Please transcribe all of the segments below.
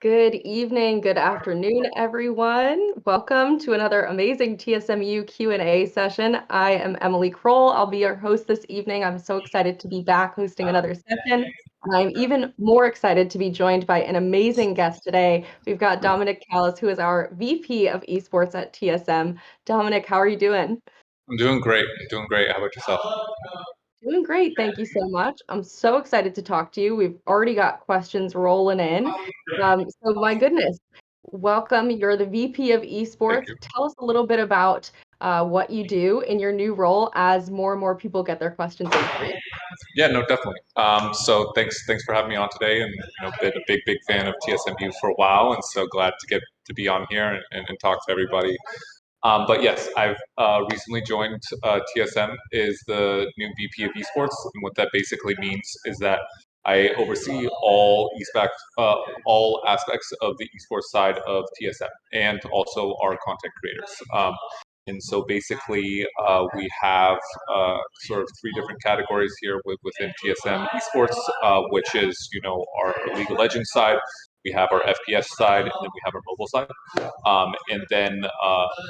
Good evening, good afternoon, everyone. Welcome to another amazing TSMU Q&A session. I am Emily Kroll. I'll be your host this evening. I'm so excited to be back hosting another session. And I'm even more excited to be joined by an amazing guest today. We've got Dominic Kallas, who is our VP of Esports at TSM. Dominic, how are you doing? I'm doing great. How about yourself? Doing great. Thank you so much. I'm so excited to talk to you. We've already got questions rolling in. So my goodness, welcome. You're the VP of Thank Esports. you. Tell us a little bit about what you do in your new role as more and more people get their questions in for you. Yeah, no, definitely. So thanks for having me on today, and been a big fan of TSMU for a while, and so glad to get to be on here and talk to everybody. But yes, I've recently joined TSM is the new VP of Esports, and what that basically means is that I oversee all aspects of the esports side of TSM, and also our content creators. And so basically, we have sort of three different categories here within TSM Esports, which is our League of Legends side. We have our FPS side, and then we have our mobile side. And then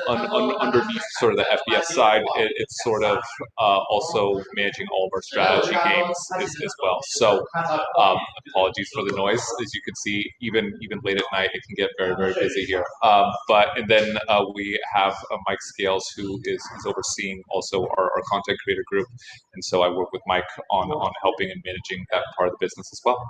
underneath sort of the FPS side, it's sort of also managing all of our strategy games as well. So apologies for the noise. As you can see, even late at night, it can get very busy here. And then we have Mike Scales, who is overseeing also our content creator group. And so I work with Mike on helping and managing that part of the business as well.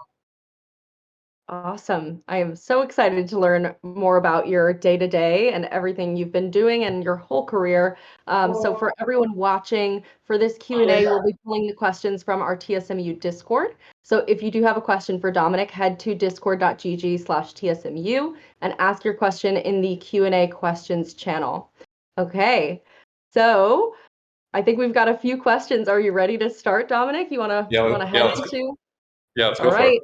Awesome. I am so excited to learn more about your day-to-day and everything you've been doing and your whole career. So for everyone watching, for this Q&A, we'll be pulling the questions from our TSMU Discord. So if you do have a question for Dominic, head to discord.gg/TSMU and ask your question in the Q&A questions channel. Okay, so I think we've got a few questions. Are you ready to start, Dominic? You wanna head into? Let's All go for right. it.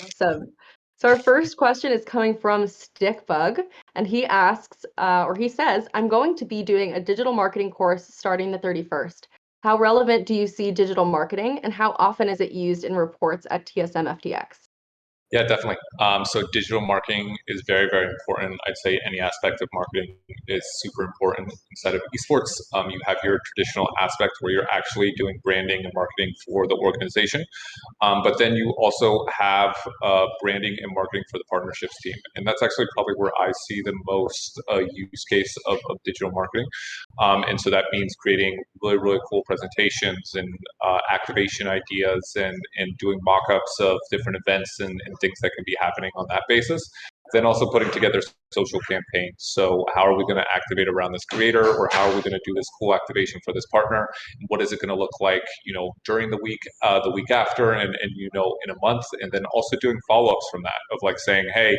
Awesome. So our first question is coming from Stickbug, and he asks, or he says, I'm going to be doing a digital marketing course starting the 31st. How relevant do you see digital marketing, and how often is it used in reports at TSM FDX? Yeah, definitely. So digital marketing is very important. I'd say any aspect of marketing is super important inside of esports. You have your traditional aspect where you're actually doing branding and marketing for the organization. But then you also have branding and marketing for the partnerships team. And that's actually probably where I see the most use case of digital marketing. And so that means creating really cool presentations and activation ideas and doing mock-ups of different events and things that can be happening on that basis. Then also putting together social campaigns. So how are we going to activate around this creator, or how are we going to do this cool activation for this partner? And what is it going to look like, during the week after, and in a month, and then also doing follow-ups from that of like saying, hey,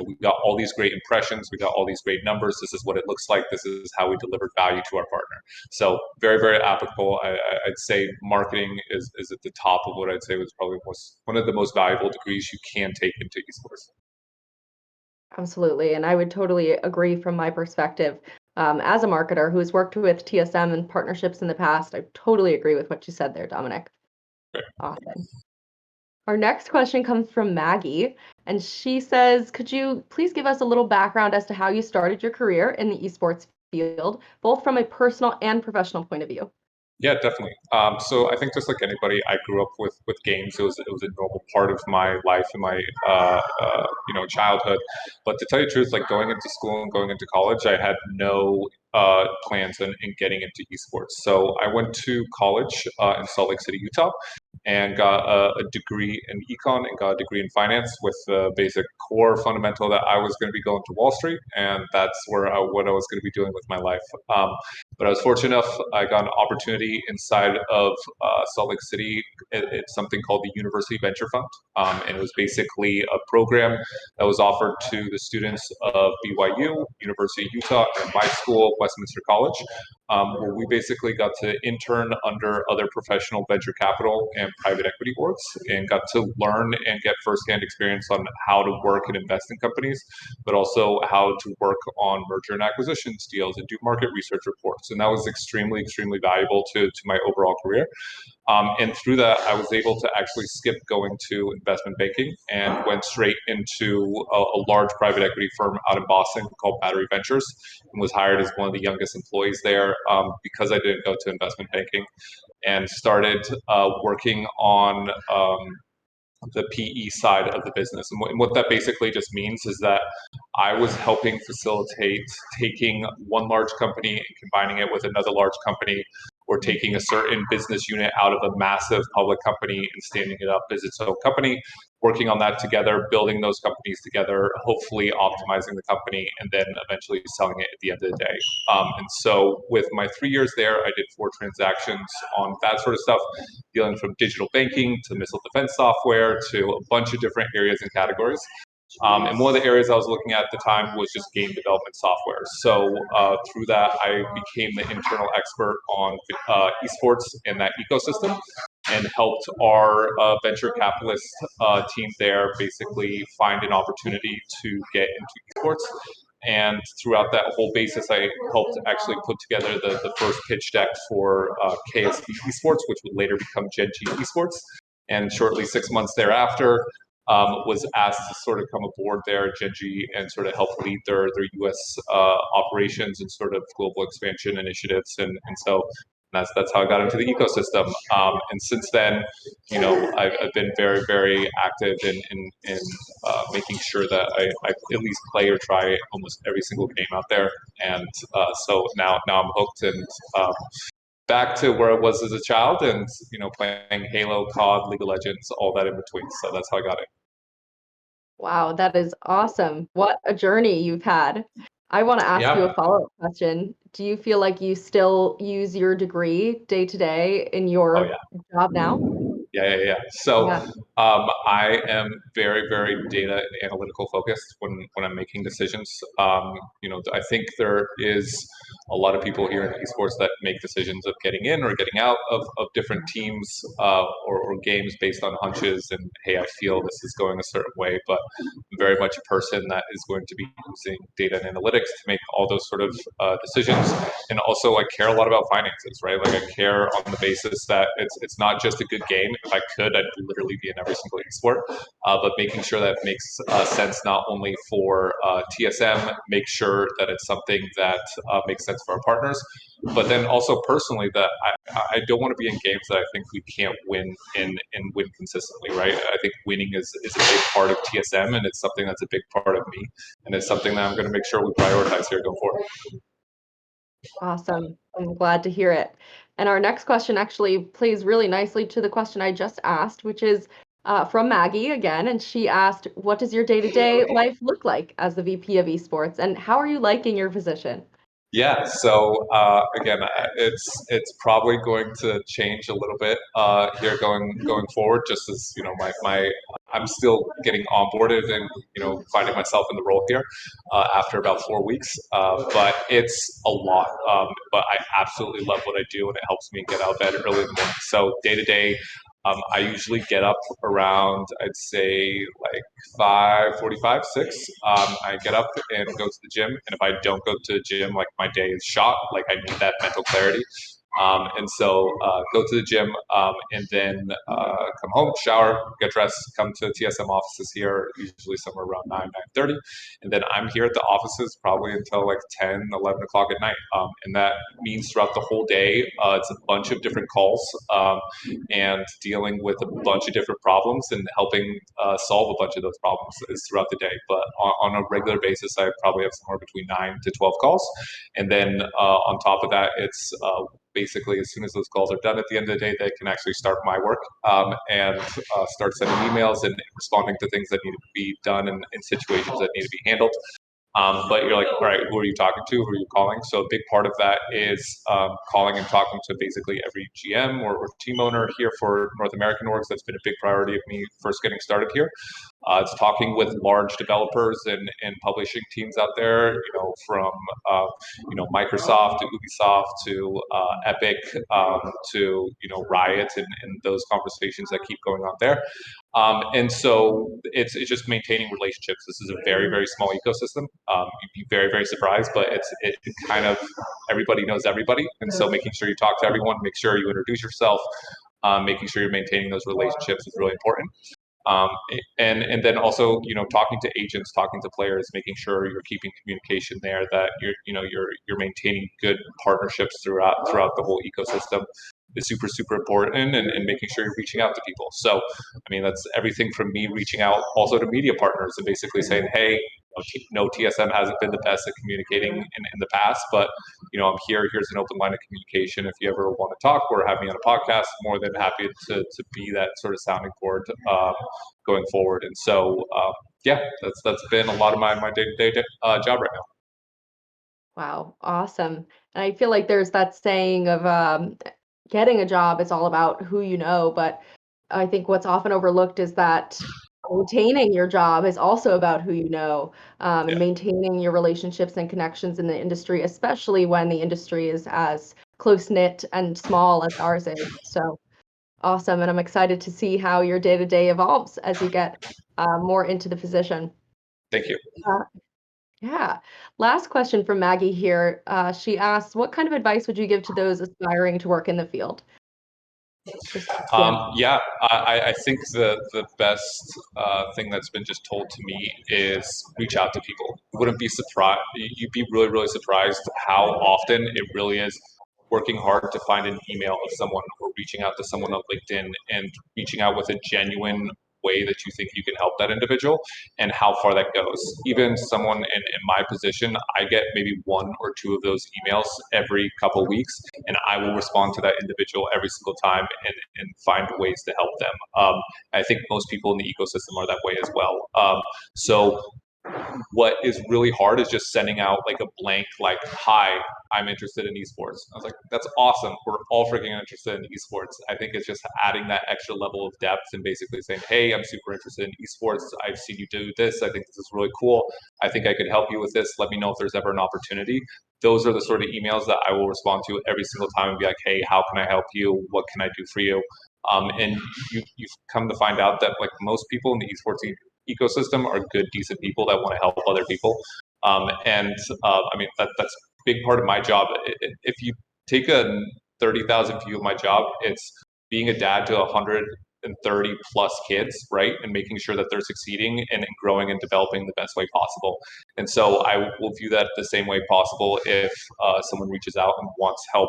we got all these great impressions, we got all these great numbers. This is what it looks like. This is how we delivered value to our partner. So very applicable. I'd say marketing is at the top of what I'd say was probably one of the most valuable degrees you can take into esports. Absolutely. And I would totally agree from my perspective. As a marketer who has worked with TSM and partnerships in the past, I totally agree with what you said there, Dominic. Great. Awesome. Our next question comes from Maggie, and she says, could you please give us a little background as to how you started your career in the esports field, both from a personal and professional point of view? Yeah, definitely. So I think just like anybody, I grew up with games. It was a normal part of my life and my childhood. But to tell you the truth, like going into school and going into college, I had no plans in getting into esports. So I went to college in Salt Lake City, Utah, and got a degree in econ and got a degree in finance with the basic core fundamental that I was going to be going to Wall Street, and that's what I was going to be doing with my life. But I was fortunate enough, I got an opportunity inside of Salt Lake City. It's something called the University Venture Fund, and it was basically a program that was offered to the students of BYU, University of Utah, and my school, Westminster College, where we basically got to intern under other professional venture capital and private equity boards, and got to learn and get firsthand experience on how to work and invest in companies, but also how to work on merger and acquisitions deals and do market research reports. And that was extremely valuable to my overall career. And through that, I was able to actually skip going to investment banking and went straight into a large private equity firm out in Boston called Battery Ventures, and was hired as one of the youngest employees there because I didn't go to investment banking, and started working on the PE side of the business. And what that basically just means is that I was helping facilitate taking one large company and combining it with another large company, or taking a certain business unit out of a massive public company and standing it up as its own company, working on that together, building those companies together, hopefully optimizing the company, and then eventually selling it at the end of the day. And so with my 3 years there, I did 4 transactions on that sort of stuff, dealing from digital banking to missile defense software to a bunch of different areas and categories. And one of the areas I was looking at the time was just game development software. So through that, I became the internal expert on esports and that ecosystem, and helped our venture capitalist team there basically find an opportunity to get into esports. And throughout that whole basis, I helped actually put together the first pitch deck for KSB Esports, which would later become GenGs Esports. And shortly 6 months thereafter, was asked to sort of come aboard there at GenG and sort of help lead their US operations and sort of global expansion initiatives. And so that's how I got into the ecosystem. And since then, I've been very, very active in making sure that I at least play or try almost every single game out there. And so now I'm hooked, and back to where I was as a child, and playing Halo, COD, League of Legends, all that in between. So that's how I got it. Wow, that is awesome. What a journey you've had. I want to ask you Yeah. a follow-up question. Do you feel like you still use your degree day to day in Oh your yeah. job now? Yeah. So Yeah. I am very, very data analytical focused when I'm making decisions. I think there is a lot of people here in esports that make decisions of getting in or getting out of different teams or games based on hunches and, hey, I feel this is going a certain way, but I'm very much a person that is going to be using data and analytics to make all those sort of decisions. And also, I care a lot about finances, right? Like, I care on the basis that it's not just a good game. If I could, I'd literally be in every single esport, but making sure that it makes sense not only for TSM, make sure that it's something that makes sense for our partners, but then also personally that I don't want to be in games that I think we can't win and win consistently, right? I think winning is a big part of TSM, and it's something that's a big part of me, and it's something that I'm going to make sure we prioritize here going forward. Awesome. I'm glad to hear it. And our next question actually plays really nicely to the question I just asked, which is from Maggie again. And she asked, what does your day-to-day life look like as the VP of Esports? And how are you liking your position? Yeah, so again, it's probably going to change a little bit here going forward. Just as my I'm still getting onboarded and finding myself in the role here after about 4 weeks. But it's a lot. But I absolutely love what I do, and it helps me get out of bed early in the morning. So day to day, I usually get up around, I'd say, like 5:45, 6. I get up and go to the gym, and if I don't go to the gym, like, my day is shot. Like, I need that mental clarity. And so go to the gym, and then come home, shower, get dressed, come to TSM offices here, usually somewhere around 9:30. And then I'm here at the offices probably until like 10, 11 o'clock at night. And that means throughout the whole day, it's a bunch of different calls, and dealing with a bunch of different problems and helping solve a bunch of those problems is throughout the day. But on a regular basis, I probably have somewhere between 9 to 12 calls. And then on top of that, it's basically as soon as those calls are done at the end of the day, they can actually start my work, and start sending emails and responding to things that need to be done in situations that need to be handled. But you're like, all right, who are you talking to? Who are you calling? So a big part of that is calling and talking to basically every GM or team owner here for North American orgs. That's been a big priority of me first getting started here. It's talking with large developers and publishing teams out there, from Microsoft to Ubisoft to Epic, to Riot, and those conversations that keep going on there. And so it's just maintaining relationships. This is a very, very small ecosystem. You'd be very, very surprised, but it kind of, everybody knows everybody. And so making sure you talk to everyone, make sure you introduce yourself, making sure you're maintaining those relationships is really important. Um, and then also, talking to agents, talking to players, making sure you're keeping communication there, that you're maintaining good partnerships throughout the whole ecosystem is super, super important, and making sure you're reaching out to people. So, I mean, that's everything from me reaching out also to media partners and basically saying, hey, no, TSM hasn't been the best at communicating in the past, but I'm here. Here's an open line of communication. If you ever want to talk or have me on a podcast, more than happy to be that sort of sounding board going forward. And so, yeah, that's been a lot of my day-to-day job right now. Wow, awesome. And I feel like there's that saying of getting a job is all about who you know, but I think what's often overlooked is that maintaining your job is also about who you know, Yeah. and maintaining your relationships and connections in the industry, especially when the industry is as close-knit and small as ours is. So awesome. And I'm excited to see how your day-to-day evolves as you get more into the position. Thank you. Uh, yeah. Last question from Maggie here. She asks, what kind of advice would you give to those aspiring to work in the field? Just Yeah, I think the best thing that's been just told to me is reach out to people. You wouldn't be surprised. You'd be really, really surprised how often it really is working hard to find an email of someone or reaching out to someone on LinkedIn and reaching out with a genuine way that you think you can help that individual and how far that goes. Even someone in my position, I get maybe one or two of those emails every couple of weeks, and I will respond to that individual every single time and find ways to help them. I think most people in the ecosystem are that way as well. So what is really hard is just sending out like a blank, like, hi, I'm interested in esports. I was like, that's awesome. We're all freaking interested in esports. I think it's just adding that extra level of depth and basically saying, hey, I'm super interested in esports. I've seen you do this. I think this is really cool. I think I could help you with this. Let me know if there's ever an opportunity. Those are the sort of emails that I will respond to every single time and be like, hey, how can I help you? What can I do for you? And you've come to find out that like most people in the esports ecosystem are good, decent people that want to help other people. I mean, that's a big part of my job. If you take a 30,000 view of my job, it's being a dad to 130 plus kids, right? And making sure that they're succeeding and growing and developing the best way possible. And so I will view that the same way possible if someone reaches out and wants help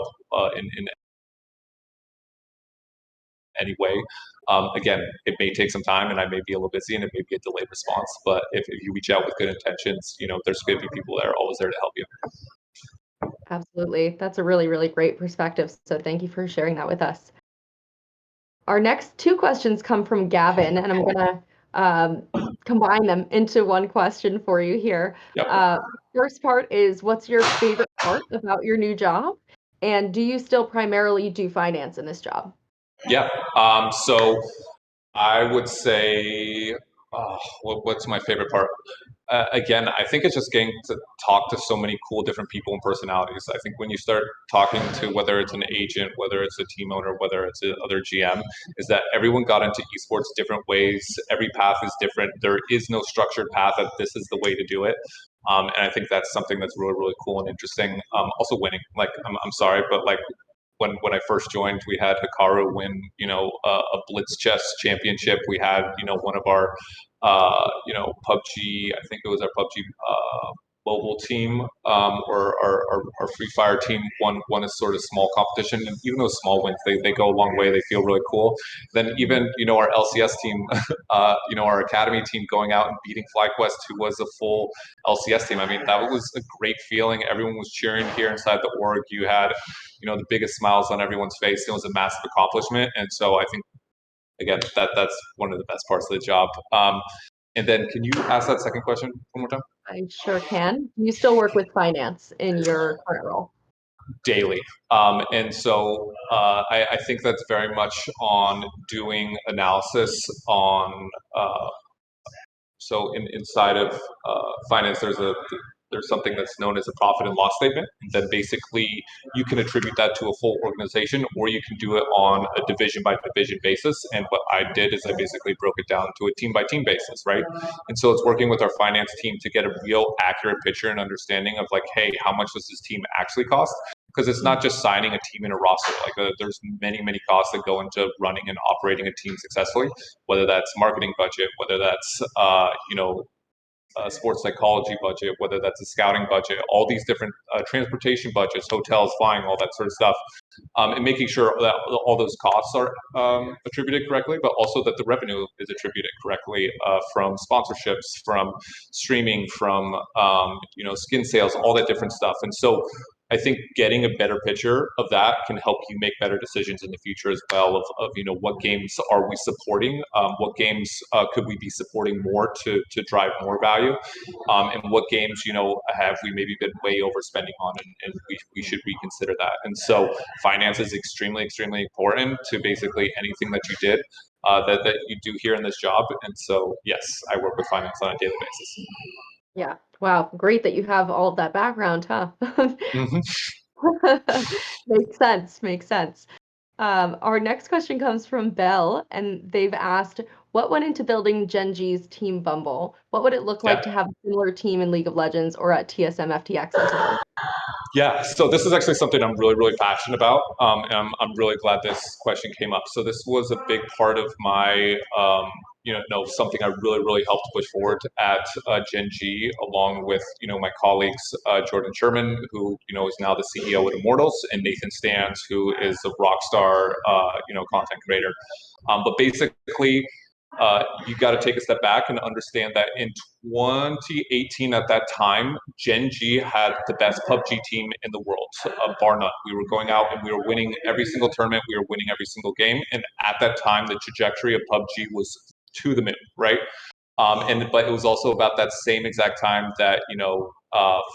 in any way. Again, it may take some time and I may be a little busy and it may be a delayed response, but if you reach out with good intentions, there's going to be people there always there to help you. absolutely. That's a really, really great perspective. So thank you for sharing that with us. Our next two questions come from Gavin, and I'm going to combine them into one question for you here. Yep. First part is, what's your favorite part about your new job? And do you still primarily do finance in this job? Yeah. So I would say, what's my favorite part? Again, I think it's just getting to talk to so many cool different people and personalities. I think when you start talking to whether it's an agent, whether it's a team owner, whether it's another GM, is that everyone got into esports different ways. Every path is different. There is no structured path that this is the way to do it. And I think that's something that's really, really cool and interesting. Also winning. Like, I'm sorry, but like when I first joined, we had Hikaru win, a Blitz chess championship. We had, one of our, PUBG, I think it was our PUBG mobile team, or our Free Fire team won a sort of small competition. And even those small wins, they go a long way. They feel really cool. Then even, our LCS team, our academy team going out and beating FlyQuest, who was a full LCS team. I mean, that was a great feeling. Everyone was cheering here inside the org. You had, the biggest smiles on everyone's face. It was a massive accomplishment. And so I think, again, that's one of the best parts of the job. And then can you ask that second question one more time? I sure can. You still work with finance in your current role? Daily. And so I think that's very much on doing analysis on, so inside of finance, there's something that's known as a profit and loss statement. And then basically you can attribute that to a full organization, or you can do it on a division by division basis. And what I did is I basically broke it down to a team by team basis, right? And so it's working with our finance team to get a real accurate picture and understanding of like, hey, how much does this team actually cost? because it's not just signing a team in a roster. Like there's many costs that go into running and operating a team successfully, whether that's marketing budget, whether that's sports psychology budget, whether that's a scouting budget, all these different transportation budgets, hotels, flying, all that sort of stuff, and making sure that all those costs are attributed correctly, but also that the revenue is attributed correctly from sponsorships, from streaming, from skin sales, all that different stuff. And so I think getting a better picture of that can help you make better decisions in the future as well of what games are we supporting, what games could we be supporting more to drive more value, and what games have we maybe been way overspending on, and we should reconsider that. And so finance is extremely important to basically anything that you did, that you do here in this job. And so yes, I work with finance on a daily basis. Yeah. Wow. Great that you have all of that background, huh? Mm-hmm. Makes sense. Our next question comes from Belle, and they've asked, what went into building GenGs Team Bumble? What would it look like to have a similar team in League of Legends or at TSM FTX in today? Yeah, so this is actually something I'm really passionate about, and I'm really glad this question came up. So this was a big part of my, something I really helped push forward at GenG, along with my colleagues Jordan Sherman, who is now the CEO at Immortals, and Nathan Stans, who is a rock star, content creator. But basically, you got to take a step back and understand that in 2018, at that time, GenG had the best PUBG team in the world, bar none. We were going out and we were winning every single tournament. We were winning every single game. And at that time, the trajectory of PUBG was to the moon, right? But it was also about that same exact time that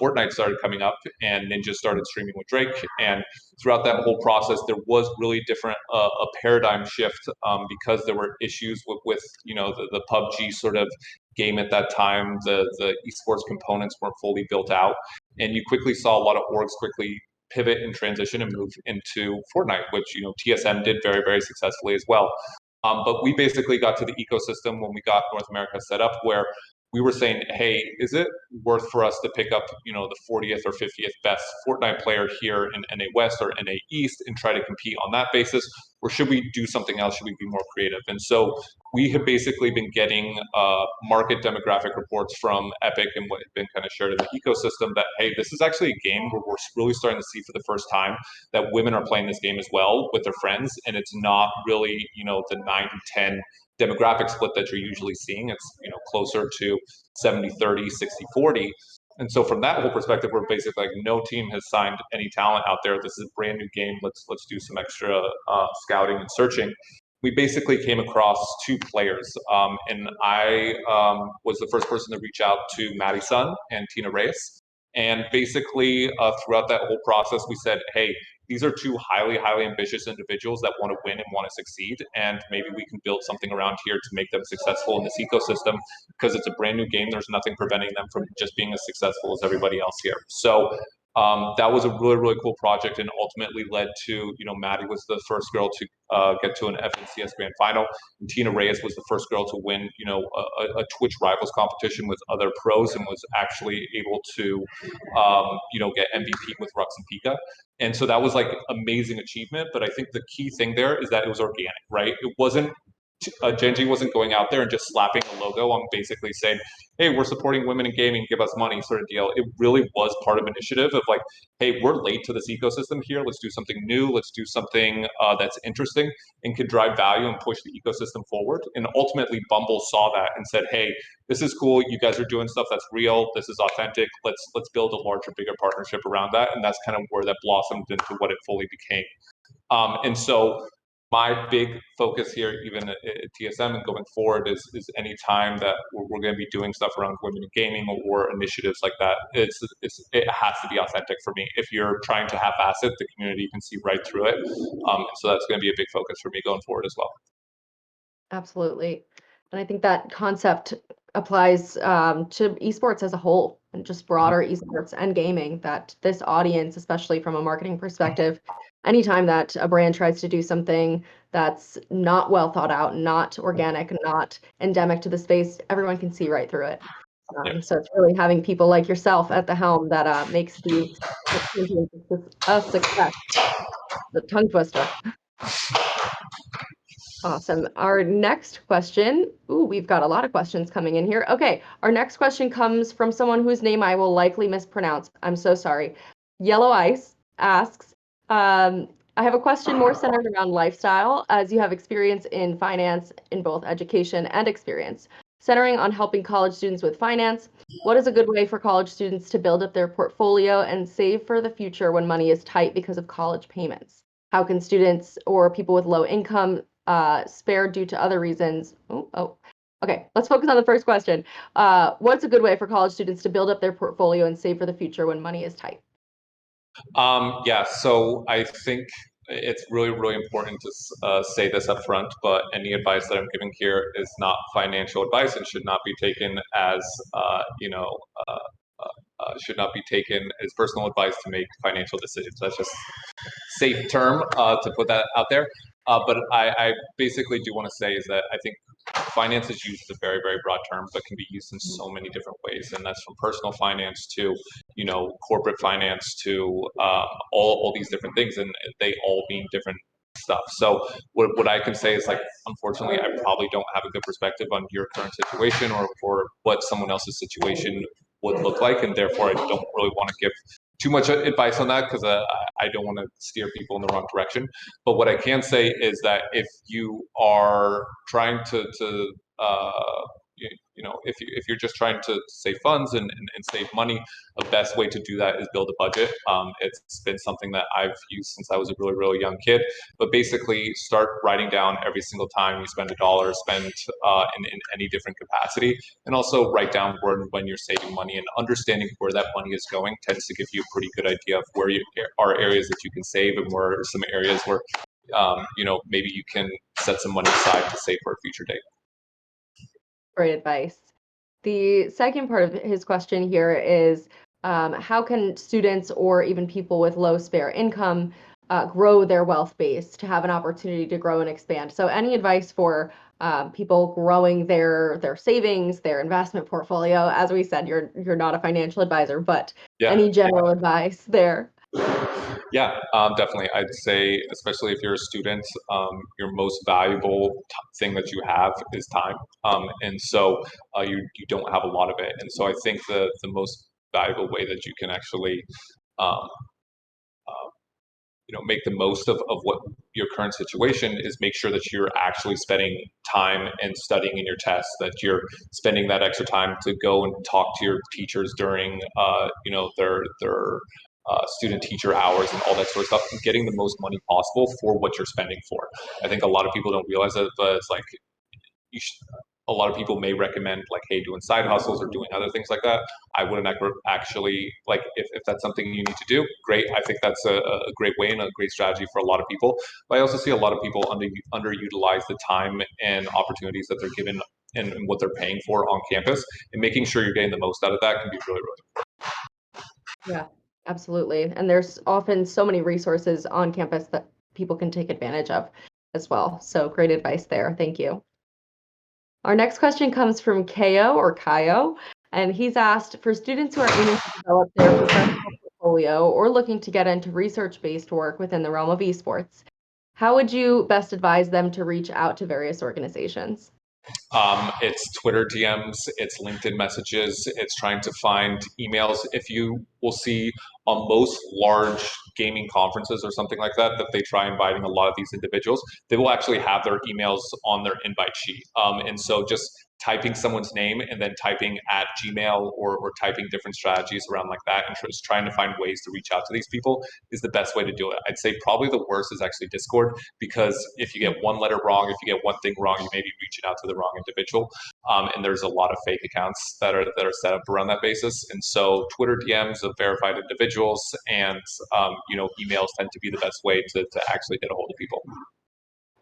Fortnite started coming up and Ninja started streaming with Drake. And throughout that whole process, there was really different a paradigm shift, because there were issues with the PUBG sort of game at that time. The esports components weren't fully built out, and you quickly saw a lot of orgs quickly pivot and transition and move into Fortnite, which TSM did very successfully as well. But we basically got to the ecosystem when we got North America set up, where we were saying, hey, is it worth for us to pick up, the 40th or 50th best Fortnite player here in NA West or NA East and try to compete on that basis? Or should we do something else? Should we be more creative? And so we have basically been getting market demographic reports from Epic and what had been kind of shared in the ecosystem that, hey, this is actually a game where we're really starting to see for the first time that women are playing this game as well with their friends. And it's not really, the 9-10 demographic split that you're usually seeing. It's closer to 70-30, 60-40. And so from that whole perspective, we're basically like, no team has signed any talent out there. This is a brand new game. Let's do some extra scouting and searching. We basically came across two players, and I was the first person to reach out to Maddie Sun and Tina Reyes. And basically, throughout that whole process, we said, hey, these are two highly ambitious individuals that want to win and want to succeed. And maybe we can build something around here to make them successful in this ecosystem, because it's a brand new game. There's nothing preventing them from just being as successful as everybody else here. So that was a really cool project, and ultimately led to, Maddie was the first girl to get to an FNCS Grand Final, and Tina Reyes was the first girl to win, a Twitch Rivals competition with other pros, and was actually able to, get MVP with Rux and Pika. And so that was like amazing achievement. But I think the key thing there is that it was organic, right? It wasn't GenG wasn't going out there and just slapping a logo on basically saying, hey, we're supporting women in gaming, give us money sort of deal. It really was part of initiative of like, hey, we're late to this ecosystem here. Let's do something new. Let's do something that's interesting and can drive value and push the ecosystem forward. And ultimately, Bumble saw that and said, hey, this is cool. You guys are doing stuff that's real. This is authentic. Let's build a larger, bigger partnership around that. And that's kind of where that blossomed into what it fully became. And so my big focus here, even at TSM and going forward, is any time that we're going to be doing stuff around women in gaming or initiatives like that, it has to be authentic for me. If you're trying to half-ass it, the community can see right through it. So that's going to be a big focus for me going forward as well. Absolutely. And I think that concept applies to esports as a whole, and just broader esports and gaming, that this audience, especially from a marketing perspective, anytime that a brand tries to do something that's not well thought out, not organic, not endemic to the space, everyone can see right through it. So it's really having people like yourself at the helm that makes these champions a success. The tongue twister. Awesome. Our next question, we've got a lot of questions coming in here. Okay, our next question comes from someone whose name I will likely mispronounce. I'm so sorry. Yellow Ice asks, I have a question more centered around lifestyle, as you have experience in finance in both education and experience. Centering on helping college students with finance, what is a good way for college students to build up their portfolio and save for the future when money is tight because of college payments? How can students or people with low income spare due to other reasons? Okay, let's focus on the first question. What's a good way for college students to build up their portfolio and save for the future when money is tight? Yeah, so I think it's really, really important to say this up front, but any advice that I'm giving here is not financial advice and should not be taken as, should not be taken as personal advice to make financial decisions. That's just safe term to put that out there. But I basically do want to say is that I think finance is used as a very, very broad term, but can be used in so many different ways. And that's from personal finance to, corporate finance to all these different things. And they all mean different stuff. So what I can say is like, unfortunately, I probably don't have a good perspective on your current situation or for what someone else's situation would look like. And therefore, I don't really want to give too much advice on that because I don't want to steer people in the wrong direction. But what I can say is that if you are trying to if you're just trying to save funds and save money, the best way to do that is build a budget. It's been something that I've used since I was a really, really young kid. But basically, start writing down every single time you spend a dollar, spend in any different capacity, and also write down when you're saving money and understanding where that money is going tends to give you a pretty good idea of where are areas that you can save and where are some areas where maybe you can set some money aside to save for a future date. Great advice. The second part of his question here is how can students or even people with low spare income grow their wealth base to have an opportunity to grow and expand? So any advice for people growing their savings, their investment portfolio? As we said, you're not a financial advisor, but any general advice there? Yeah, definitely. I'd say, especially if you're a student, your most valuable thing that you have is time. And so you don't have a lot of it. And so I think the most valuable way that you can actually, um, make the most of what your current situation is make sure that you're actually spending time and studying in your tests, that you're spending that extra time to go and talk to your teachers during, their student teacher hours and all that sort of stuff, and getting the most money possible for what you're spending for. I think a lot of people don't realize that, but it's like a lot of people may recommend like, hey, doing side hustles or doing other things like that. I wouldn't actually like if that's something you need to do, great. I think that's a great way and a great strategy for a lot of people. But I also see a lot of people underutilize the time and opportunities that they're given and what they're paying for on campus, and making sure you're getting the most out of that can be really, really. Yeah, absolutely. And there's often so many resources on campus that people can take advantage of as well. So great advice there. Thank you. Our next question comes from Kayo, and he's asked for students who are aiming to develop their professional portfolio or looking to get into research-based work within the realm of esports. How would you best advise them to reach out to various organizations? It's Twitter DMs, it's LinkedIn messages, it's trying to find emails. If you will see on most large gaming conferences or something like that, that they try inviting a lot of these individuals, they will actually have their emails on their invite sheet. And so just typing someone's name and then typing at Gmail or typing different strategies around like that and just trying to find ways to reach out to these people is the best way to do it. I'd say probably the worst is actually Discord, because if you get one letter wrong, if you get one thing wrong, you may be reaching out to the wrong individual. And there's a lot of fake accounts that are set up around that basis. And so Twitter DMs of verified individuals and emails tend to be the best way to actually get a hold of people.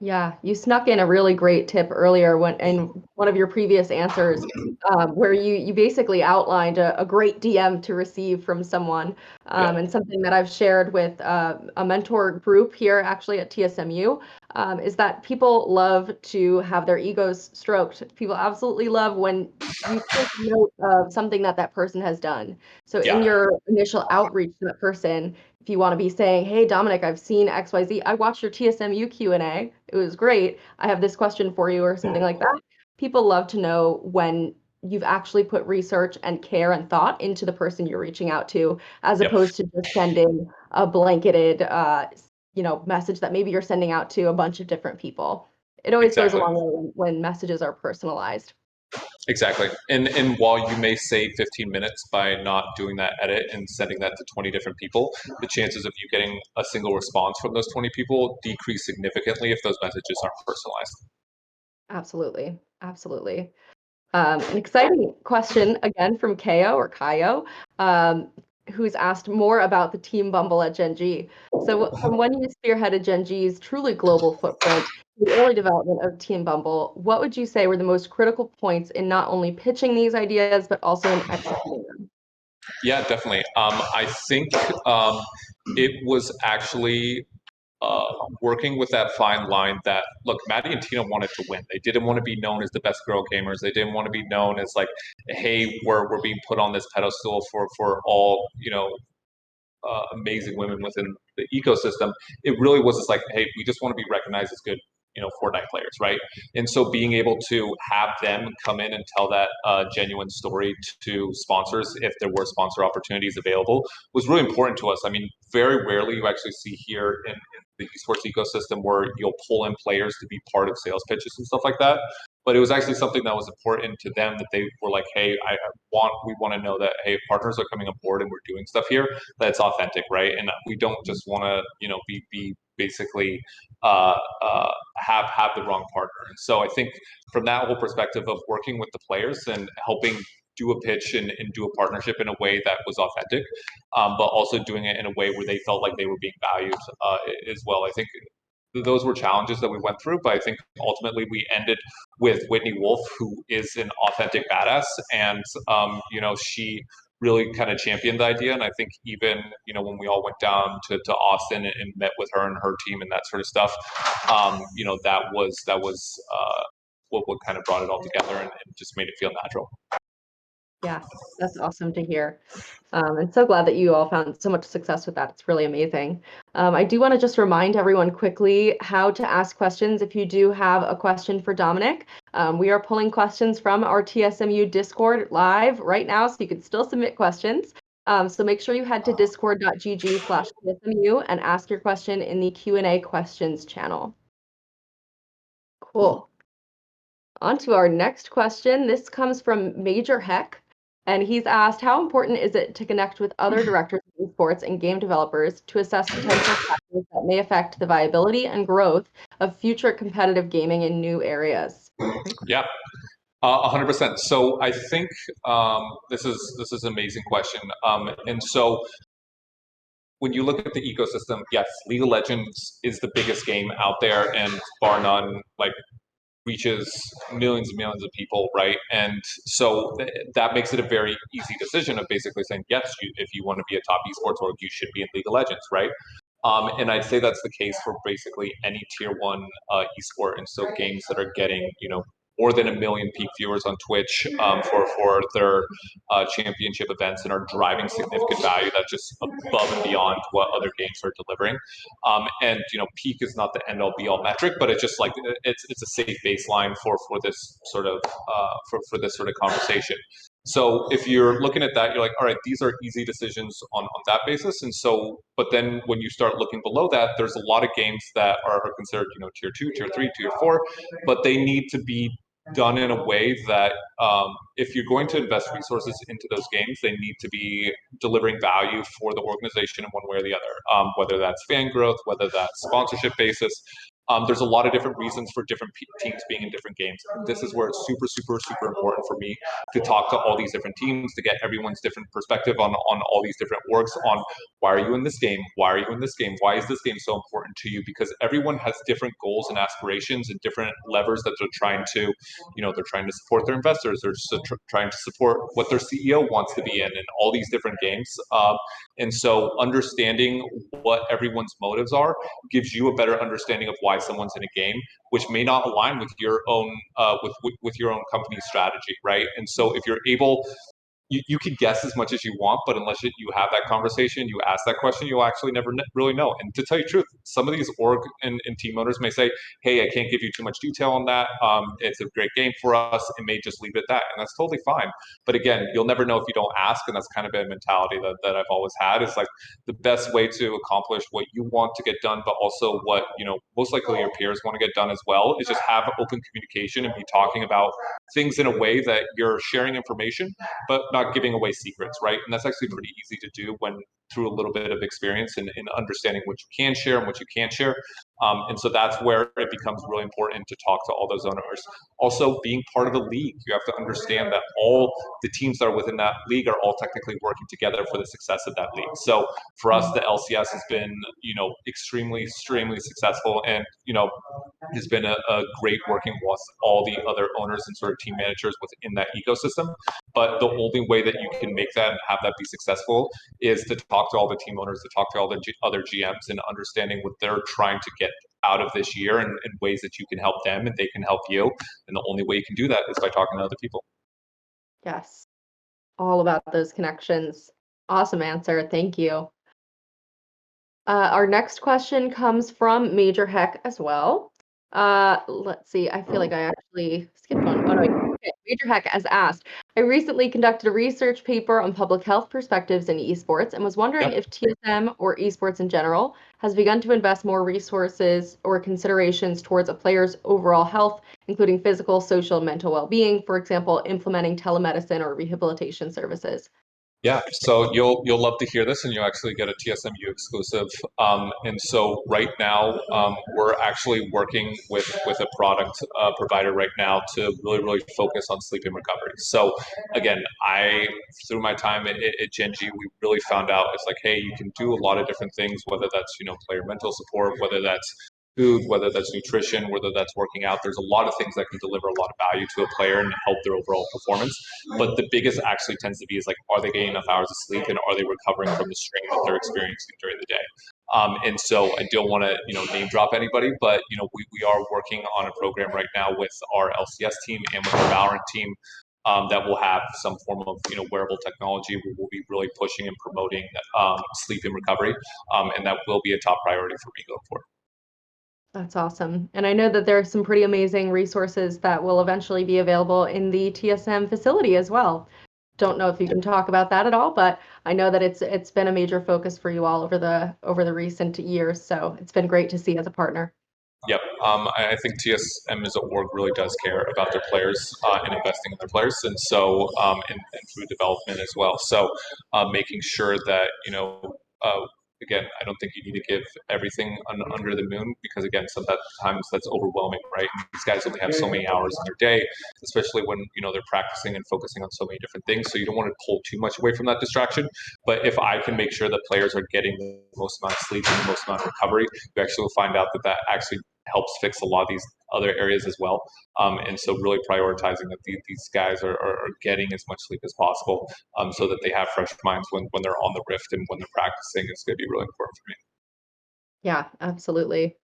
Yeah, you snuck in a really great tip earlier when in one of your previous answers, where you basically outlined a great DM to receive from someone, Yeah. and something that I've shared with a mentor group here actually at TSMU, is that people love to have their egos stroked. People absolutely love when you take note of something that that person has done. So in Yeah. your initial outreach to that person, if you want to be saying, "Hey, Dominic, I've seen XYZ. I watched your TSMU Q&A. It was great. I have this question for you," or something like that. People love to know when you've actually put research and care and thought into the person you're reaching out to, as Yep. opposed to just sending a blanketed, message that maybe you're sending out to a bunch of different people. It always goes a Exactly. long way when messages are personalized. Exactly. And while you may save 15 minutes by not doing that edit and sending that to 20 different people, the chances of you getting a single response from those 20 people decrease significantly if those messages aren't personalized. Absolutely. Absolutely. An exciting question again from Kayo or Kayo, who's asked more about the Team Bumble at GenG. So from when you spearheaded GenG's truly global footprint to the early development of Team Bumble, what would you say were the most critical points in not only pitching these ideas, but also in executing them? Yeah, definitely. I think it was actually working with that fine line that, look, Maddie and Tina wanted to win. They didn't want to be known as the best girl gamers. They didn't want to be known as like, hey, we're being put on this pedestal for all, amazing women within the ecosystem. It really was just like, hey, we just want to be recognized as good, Fortnite players, right? And so being able to have them come in and tell that genuine story to sponsors, if there were sponsor opportunities available, was really important to us. I mean, very rarely you actually see here in the esports ecosystem where you'll pull in players to be part of sales pitches and stuff like that. But it was actually something that was important to them, that they were like, hey, we want to know that, hey, partners are coming aboard and we're doing stuff here that's authentic, right? And we don't just want to, be basically have the wrong partner. And so I think from that whole perspective of working with the players and helping do a pitch and do a partnership in a way that was authentic, but also doing it in a way where they felt like they were being valued as well. I think those were challenges that we went through, but I think ultimately we ended with Whitney Wolf, who is an authentic badass, and she really kind of championed the idea. And I think even when we all went down to Austin and met with her and her team and that sort of stuff, that was what kind of brought it all together and just made it feel natural. Yeah, that's awesome to hear. And so glad that you all found so much success with that. It's really amazing. I do want to just remind everyone quickly how to ask questions if you do have a question for Dominic. We are pulling questions from our TSMU Discord live right now, so you can still submit questions. So make sure you head to discord.gg/TSMU and ask your question in the Q&A questions channel. Cool. On to our next question. This comes from Major Heck. And he's asked, how important is it to connect with other directors of esports and game developers to assess potential factors that may affect the viability and growth of future competitive gaming in new areas? Yeah, 100%. So I think this is an amazing question. And so when you look at the ecosystem, yes, League of Legends is the biggest game out there, and bar none, like reaches millions and millions of people, right? And so that makes it a very easy decision of basically saying, yes, if you want to be a top esports org, you should be in League of Legends, right? And I'd say that's the case for basically any tier one esport. And so games that are getting, more than 1 million peak viewers on Twitch for their championship events and are driving significant value that's just above and beyond what other games are delivering. And peak is not the end all be all metric, but it's just like it's a safe baseline for this sort of for this sort of conversation. So if you're looking at that, you're like, all right, these are easy decisions on that basis. And so, but then when you start looking below that, there's a lot of games that are considered, tier 2, tier 3, tier 4, but they need to be done in a way that if you're going to invest resources into those games, they need to be delivering value for the organization in one way or the other, whether that's fan growth, whether that's sponsorship basis. there's a lot of different reasons for different teams being in different games. This is where it's super, super, super important for me to talk to all these different teams, to get everyone's different perspective on all these different orgs, on why are you in this game? Why are you in this game? Why is this game so important to you? Because everyone has different goals and aspirations and different levers that they're trying to, they're trying to support their investors. They're trying to support what their CEO wants to be in all these different games. And so understanding what everyone's motives are gives you a better understanding of why someone's in a game, which may not align with your own with your own company's strategy, right? And so if you're able, you can guess as much as you want, but unless you have that conversation, you ask that question, you'll actually never really know. And to tell you the truth, some of these org and team owners may say, hey, I can't give you too much detail on that. It's a great game for us. It may just leave it at that. And that's totally fine. But again, you'll never know if you don't ask. And that's kind of a mentality that I've always had. Is like the best way to accomplish what you want to get done, but also what, most likely your peers want to get done as well, is just have open communication and be talking about things in a way that you're sharing information, but not giving away secrets, right? And that's actually pretty easy to do when through a little bit of experience and understanding what you can share and what you can't share. And so that's where it becomes really important to talk to all those owners. Also, being part of a league, you have to understand that all the teams that are within that league are all technically working together for the success of that league. So for us, the LCS has been, extremely, extremely successful, and has been a great working with all the other owners and sort of team managers within that ecosystem. But the only way that you can make that and have that be successful is to talk to all the team owners, to talk to all the other GMs, and understanding what they're trying to get out of this year, and ways that you can help them and they can help you. And the only way you can do that is by talking to other people. Yes, all about those connections. Awesome answer. Thank you. Our next question comes from Major Heck as well. Let's see. I feel like I actually skipped one. Oh, no. Okay. Major Heck has asked, I recently conducted a research paper on public health perspectives in esports and was wondering if TSM or esports in general has begun to invest more resources or considerations towards a player's overall health, including physical, social, and mental well-being, for example, implementing telemedicine or rehabilitation services. Yeah, so you'll love to hear this, and you'll actually get a TSMU exclusive. And so right now, we're actually working with a product provider right now to really focus on sleep and recovery. So again, through my time at GenG, we really found out it's like, hey, you can do a lot of different things, whether that's player mental support, whether that's food, whether that's nutrition, whether that's working out. There's a lot of things that can deliver a lot of value to a player and help their overall performance. But the biggest actually tends to be is like, are they getting enough hours of sleep, and are they recovering from the strain that they're experiencing during the day? And so I don't want to name drop anybody, but we are working on a program right now with our LCS team and with our Valorant team, that will have some form of wearable technology. We will be really pushing and promoting sleep and recovery, and that will be a top priority for me going forward. That's awesome. And I know that there are some pretty amazing resources that will eventually be available in the TSM facility as well. Don't know if you can talk about that at all, but I know that it's been a major focus for you all over the recent years. So it's been great to see as a partner. Yep. I think TSM as an org really does care about their players and investing in their players, and so and through development as well. So making sure that again, I don't think you need to give everything under the moon, because again, sometimes that's overwhelming, right? And these guys only have so many hours in their day, especially when they're practicing and focusing on so many different things. So you don't want to pull too much away from that distraction. But if I can make sure that players are getting the most amount of sleep and the most amount of recovery, you actually will find out that actually helps fix a lot of these other areas as well. And so really prioritizing that these guys are getting as much sleep as possible, so that they have fresh minds when they're on the Rift and when they're practicing. It's going to be really important for me. Yeah, absolutely.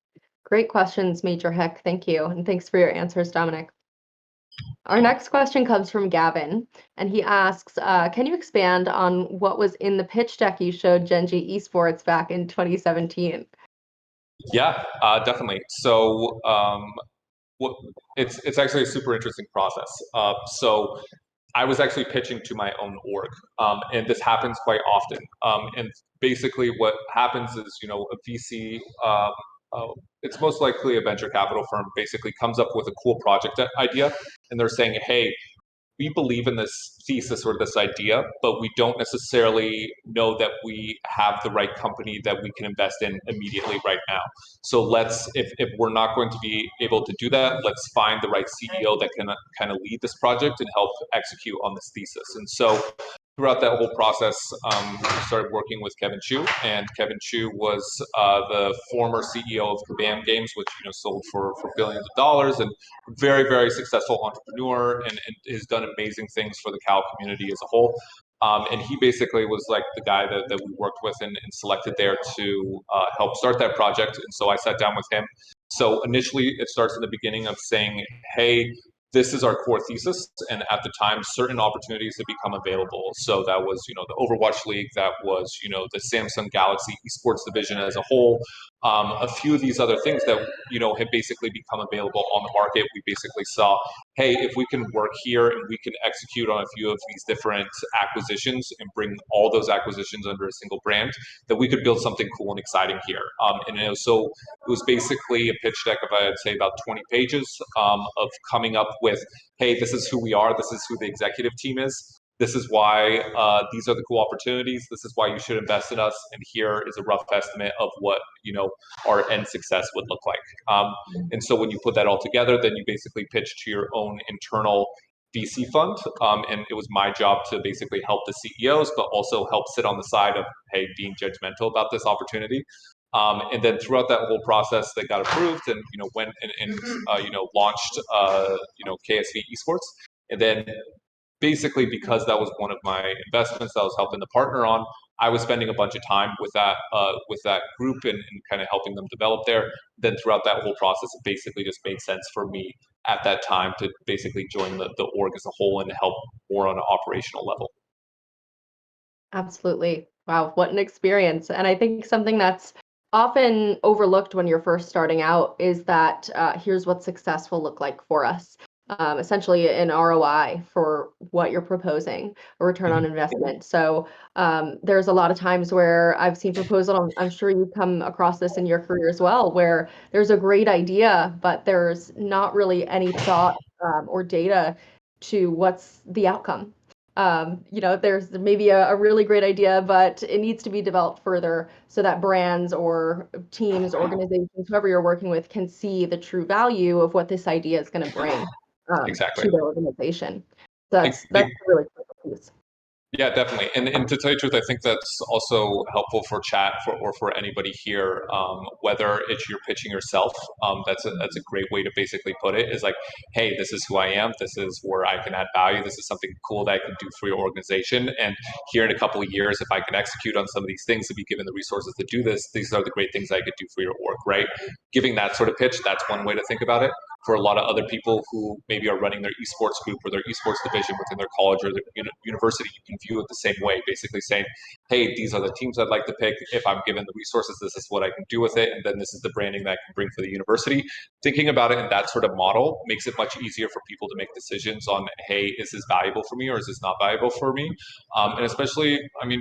Great questions, Major Heck. Thank you. And thanks for your answers, Dominic. Our next question comes from Gavin, and he asks, can you expand on what was in the pitch deck you showed GenG Esports back in 2017? Yeah, definitely. So it's actually a super interesting process. So I was actually pitching to my own org, and this happens quite often. And basically, what happens is, a VC, it's most likely a venture capital firm, basically comes up with a cool project idea, and they're saying, "Hey, we believe in this thesis or this idea, but we don't necessarily know that we have the right company that we can invest in immediately right now. So if we're not going to be able to do that, let's find the right CEO that can kind of lead this project and help execute on this thesis. And so throughout that whole process, I started working with Kevin Chu, and Kevin Chu was the former CEO of Kabam Games, which sold for billions of dollars, and very, very successful entrepreneur, and has done amazing things for the Cal community as a whole. And he basically was like the guy that we worked with and selected there to help start that project. And so I sat down with him. So initially, it starts in the beginning of saying, hey, this is our core thesis, and at the time, certain opportunities have become available. So that was, the Overwatch League, that was, the Samsung Galaxy esports division as a whole. A few of these other things that, have basically become available on the market. We basically saw, hey, if we can work here and we can execute on a few of these different acquisitions and bring all those acquisitions under a single brand, that we could build something cool and exciting here. So it was basically a pitch deck of, I'd say, about 20 pages of coming up with, hey, this is who we are, this is who the executive team is, this is why these are the cool opportunities, this is why you should invest in us, and here is a rough estimate of what our end success would look like. And so when you put that all together, then you basically pitch to your own internal VC fund, and it was my job to basically help the CEOs, but also help sit on the side of, hey, being judgmental about this opportunity. And then throughout that whole process, they got approved and went and launched KSV Esports. And then basically, because that was one of my investments that I was helping the partner on, I was spending a bunch of time with that group and kind of helping them develop there. Then throughout that whole process, it basically just made sense for me at that time to basically join the org as a whole and help more on an operational level. Absolutely. Wow, what an experience. And I think something that's often overlooked when you're first starting out is that here's what success will look like for us. Essentially an ROI for what you're proposing, a return on investment. So there's a lot of times where I've seen proposal, I'm sure you've come across this in your career as well, where there's a great idea, but there's not really any thought or data to what's the outcome. There's maybe a really great idea, but it needs to be developed further so that brands or teams, organizations, whoever you're working with can see the true value of what this idea is going to bring Exactly. to their organization. That's a really critical piece. Yeah, definitely. And to tell you the truth, I think that's also helpful for chat or for anybody here, whether it's you're pitching yourself. That's a great way to basically put it, is like, hey, this is who I am. This is where I can add value. This is something cool that I can do for your organization. And here in a couple of years, if I can execute on some of these things to be given the resources to do this, these are the great things I could do for your org, right? Giving that sort of pitch, that's one way to think about it. For a lot of other people who maybe are running their esports group or their esports division within their college or their university, you can view it the same way, basically saying, hey, these are the teams I'd like to pick. If I'm given the resources, this is what I can do with it. And then this is the branding that I can bring for the university. Thinking about it in that sort of model makes it much easier for people to make decisions on, hey, is this valuable for me or is this not valuable for me? And especially,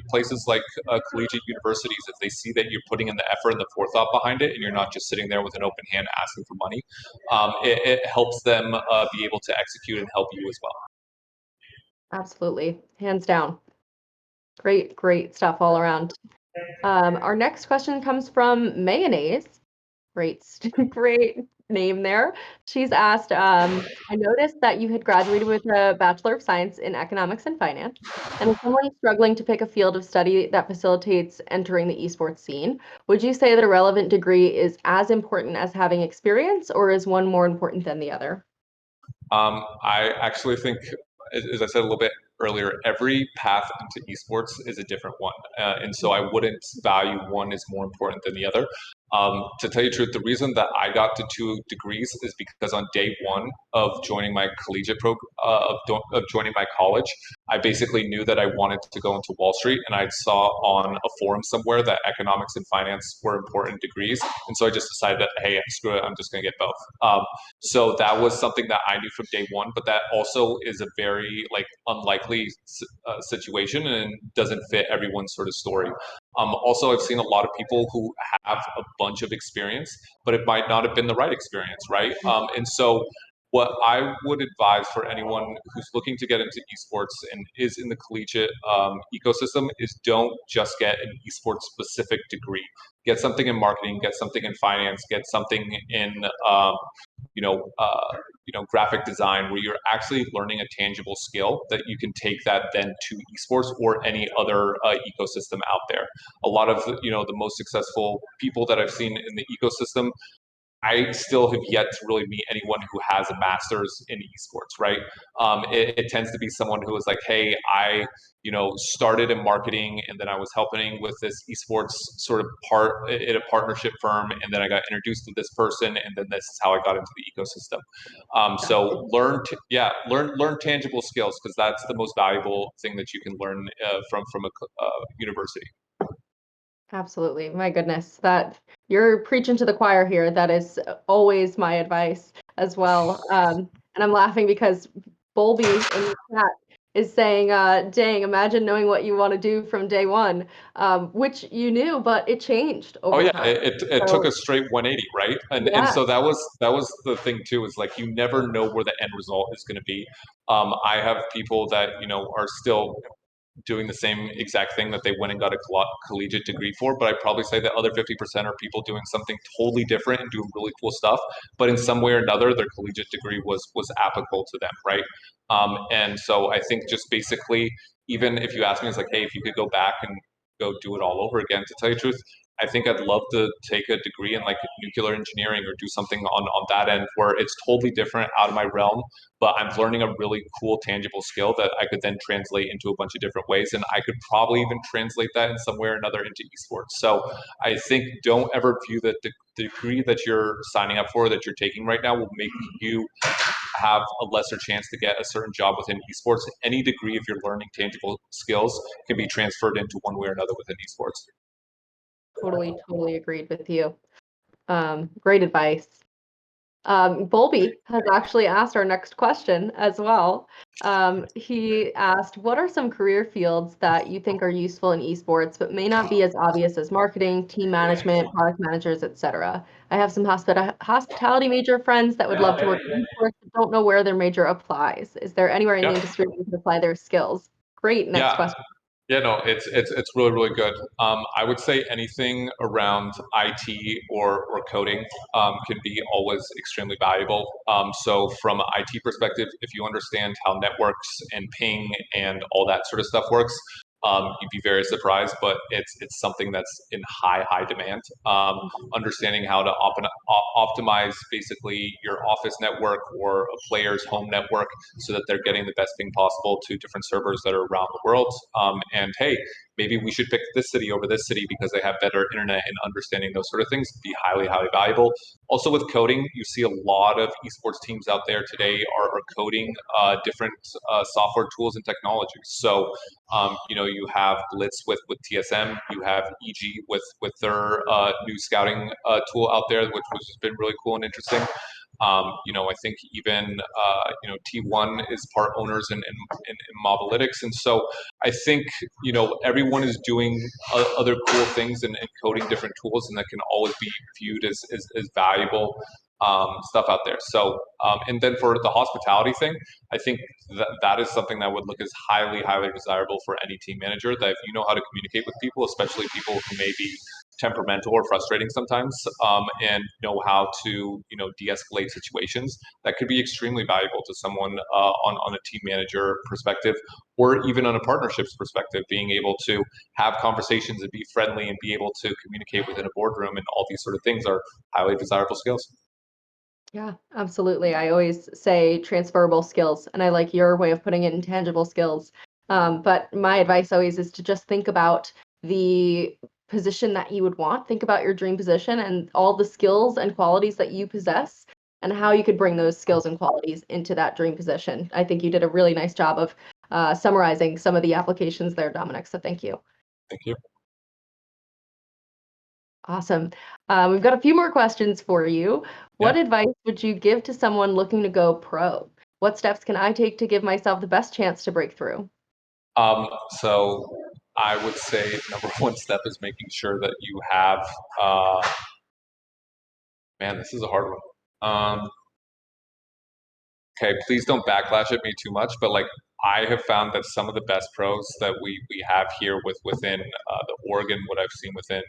places like collegiate universities, if they see that you're putting in the effort and the forethought behind it and you're not just sitting there with an open hand asking for money, it helps them be able to execute and help you as well. Absolutely. Hands down. Great stuff all around. Our next question comes from Mayonnaise. Great name there. She's asked, I noticed that you had graduated with a Bachelor of Science in Economics and Finance, and as someone struggling to pick a field of study that facilitates entering the esports scene, would you say that a relevant degree is as important as having experience, or is one more important than the other? I actually think, as I said a little bit earlier, every path into esports is a different one. And so I wouldn't value one as more important than the other. To tell you the truth, the reason that I got to 2 degrees is because on day one of joining my collegiate of joining my college, I basically knew that I wanted to go into Wall Street, and I saw on a forum somewhere that economics and finance were important degrees, and so I just decided that, hey, screw it, I'm just going to get both. So that was something that I knew from day one, but that also is a very unlikely situation and doesn't fit everyone's sort of story. Also, I've seen a lot of people who have a bunch of experience, but it might not have been the right experience, right? And so what I would advise for anyone who's looking to get into esports and is in the collegiate ecosystem is don't just get an esports specific degree. Get something in marketing, get something in finance, get something in you know, uh, graphic design, where you're actually learning a tangible skill that you can take that then to esports or any other ecosystem out there. A lot of the most successful people that I've seen in the ecosystem, I still have yet to really meet anyone who has a master's in esports, right? It tends to be someone who is like, hey, I, started in marketing and then I was helping with this esports sort of part in a partnership firm, and then I got introduced to this person, and then this is how I got into the ecosystem. So learn tangible skills, because that's the most valuable thing that you can learn from a university. Absolutely. My goodness, that you're preaching to the choir here. That is always my advice as well. And I'm laughing because Bolby in the chat is saying, dang, imagine knowing what you want to do from day one, which you knew, but it changed Oh over yeah, time. it took So a straight 180, right? And yeah, so that was the thing too, is like you never know where the end result is going to be. I have people that are still doing the same exact thing that they went and got a collegiate degree for, but I'd probably say that other 50% are people doing something totally different and doing really cool stuff, but in some way or another, their collegiate degree was applicable to them, right? And so I think just basically, even if you ask me, it's like, hey, if you could go back and go do it all over again, to tell you the truth, I think I'd love to take a degree in like nuclear engineering or do something on that end where it's totally different out of my realm, but I'm learning a really cool, tangible skill that I could then translate into a bunch of different ways. And I could probably even translate that in some way or another into esports. So I think don't ever view that the degree that you're signing up for, that you're taking right now, will make you have a lesser chance to get a certain job within esports. Any degree, if you're learning tangible skills, can be transferred into one way or another within esports. totally, totally agreed with you. Great advice. Bolby has actually asked our next question as well. He asked, what are some career fields that you think are useful in esports, but may not be as obvious as marketing, team management, product managers, etc.? I have some hospitality major friends that would love to work in esports, but don't know where their major applies. Is there anywhere in the Yeah. industry where you can apply their skills? Great. Next Yeah. question. Yeah, no, it's really, really good. I would say anything around IT or coding can be always extremely valuable. So from an IT perspective, if you understand how networks and ping and all that sort of stuff works, you'd be very surprised, but it's something that's in high demand. Understanding how to optimize basically your office network or a player's home network so that they're getting the best thing possible to different servers that are around the world. And hey, maybe we should pick this city over this city because they have better internet, and understanding those sort of things be highly valuable. Also with coding, you see a lot of esports teams out there today are coding different software tools and technologies. So you have Blitz with TSM, you have EG with their new scouting tool out there, which has been really cool and interesting. I think even T1 is part owners in Mobalytics, and so I think everyone is doing other cool things and coding different tools, and that can always be viewed as valuable stuff out there. So and then for the hospitality thing, I think that is something that would look as highly desirable for any team manager. That if you know how to communicate with people, especially people who may be temperamental or frustrating sometimes, and know how to de-escalate situations, that could be extremely valuable to someone on a team manager perspective, or even on a partnerships perspective. Being able to have conversations and be friendly and be able to communicate within a boardroom and all these sort of things are highly desirable skills. Yeah, absolutely. I always say transferable skills, and I like your way of putting it, intangible skills. But my advice always is to just think about the position that you would want. Think about your dream position and all the skills and qualities that you possess, and how you could bring those skills and qualities into that dream position. I think you did a really nice job of summarizing some of the applications there, Dominic. So thank you. Thank you. Awesome. We've got a few more questions for you. Yeah. What advice would you give to someone looking to go pro? What steps can I take to give myself the best chance to break through? So I would say number one step is making sure that you have. Uh, Man, this is a hard one. okay, please don't backlash at me too much, but like I have found that some of the best pros that we have here within the org and what I've seen within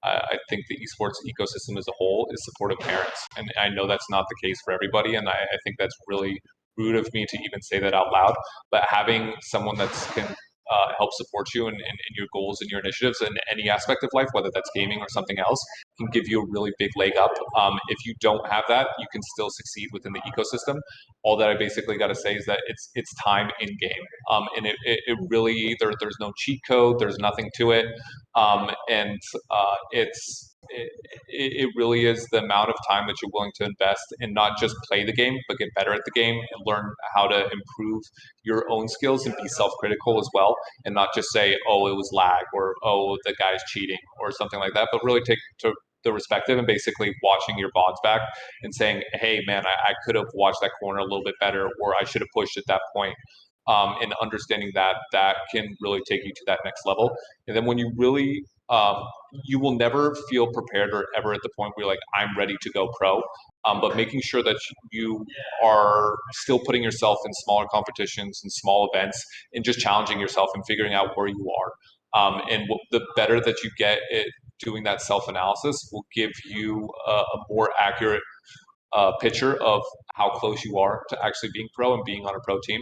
I think the esports ecosystem as a whole is supportive parents. And I know that's not the case for everybody. And I think that's really rude of me to even say that out loud. But having someone that can help support you in your goals and your initiatives in any aspect of life, whether that's gaming or something else, can give you a really big leg up. If you don't have that, you can still succeed within the ecosystem. All that I basically got to say is that it's time in game, and it really there's no cheat code, there's nothing to it, and it really is the amount of time that you're willing to invest and not just play the game, but get better at the game and learn how to improve your own skills and be self-critical as well, and not just say, oh, it was lag or oh, the guy's cheating or something like that, but really take to the respective and basically watching your VODs back and saying, hey, man, I could have watched that corner a little bit better, or I should have pushed at that point. And understanding that can really take you to that next level. And then when you really you will never feel prepared or ever at the point where you're like, I'm ready to go pro. But making sure that you are still putting yourself in smaller competitions and small events and just challenging yourself and figuring out where you are. The better that you get at doing that self-analysis will give you a more accurate picture of how close you are to actually being pro and being on a pro team.